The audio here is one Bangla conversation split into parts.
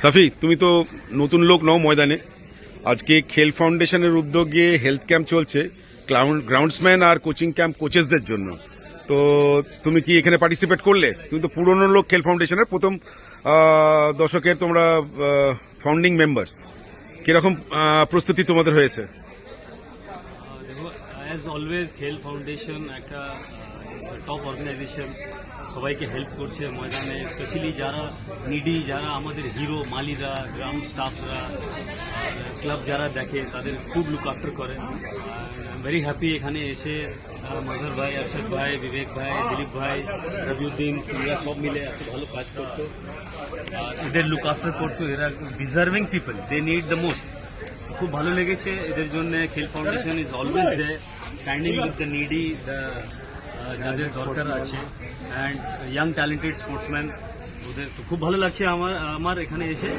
সাফি, তুমি তো নতুন লোক নও ময়দানে। আজকে খেল ফাউন্ডেশনের উদ্যোগে হেলথ ক্যাম্প চলছে গ্রাউন্ডসম্যান আর কোচিং ক্যাম্প কোচেসদের জন্য। তো তুমি কি এখানে পার্টিসিপেট করলে? তুমি তো পুরনো লোক খেল ফাউন্ডেশনের, প্রথম দশকের তোমরা ফাউন্ডিং মেম্বার্স। কিরকম প্রস্তুতি তোমাদের হয়েছে? দেখো, অ্যাজ অলওয়েজ খেল ফাউন্ডেশন একটা টপ অর্গানাইজেশন, সবাইকে হেল্প করছে ময়দানে, স্পেশালি যারা নিডি, যারা আমাদের হিরো মালিরা, গ্রাউন্ড স্টাফরা, ক্লাব যারা দেখে তাদের খুব লুক আফটার করে। ভেরি হ্যাপি এখানে এসে মজহর ভাই, আরশাদ ভাই, বিবেক ভাই, দিলীপ ভাই, রবিউদ্দিন, তোমরা সব মিলে এত ভালো কাজ করছো আর এদের লুক আফটার করছো। এরা deserving people, they need the most. খুব ভালো লেগেছে এদের জন্য। Khel foundation is always they standing with the needy, যাদের দরকার আছে, অ্যান্ড ইয়াং ট্যালেন্টেড স্পোর্টসম্যান। ওদের তো খুব ভালো লাগছে আমার এখানে এসে।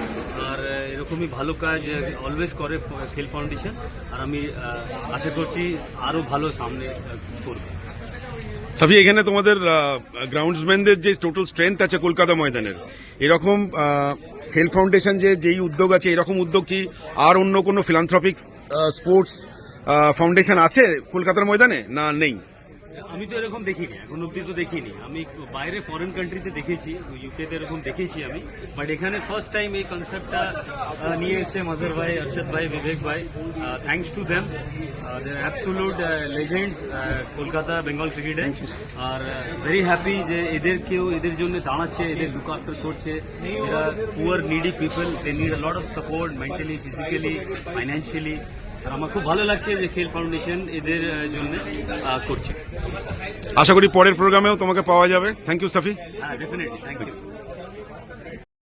আর এরকমই ভালো কাজ অলওয়েজ করে খেল ফাউন্ডেশন, আর আমি আশা করছি আরও ভালো সামনে করবে। সাফি, এখানে তোমাদের গ্রাউন্ডসম্যানদের যে টোটাল স্ট্রেংথ আছে কলকাতা ময়দানের, এরকম খেল ফাউন্ডেশন যেই উদ্যোগ আছে, এরকম উদ্যোগ কি আর অন্য কোনো ফিলান্থ্রপিক স্পোর্টস ফাউন্ডেশন আছে কলকাতার ময়দানে, না নেই? আমি তো এরকম দেখিনি, এখন অব্দি তো দেখিনি। আমি বাইরে ফরেন কান্ট্রিতে দেখেছি, ইউকেতে এরকম দেখেছি আমি, বাট এখানে ফার্স্ট টাইম এই কনসেপ্টটা নিয়ে এসে মজহর ভাই, আরশাদ ভাই, বিবেক ভাই। Thanks to them, they are absolute legends Kolkata Bengal ক্রিকেটে। আর ভেরি হ্যাপি যে এদের জন্য দাঁড়াচ্ছে, এদের লুক আফটার করছে। এরা poor needy people, they need a lot of support mentally, physically, financially. আর আমার খুব ভালো লাগছে যে খেল ফাউন্ডেশন এদের জন্য করছে। আশা করি পরের প্রোগ্রামেও তোমাকে পাওয়া যাবে। থ্যাংক ইউ সাফি। হ্যাঁ, ডেফিনেটলি, থ্যাংক ইউ।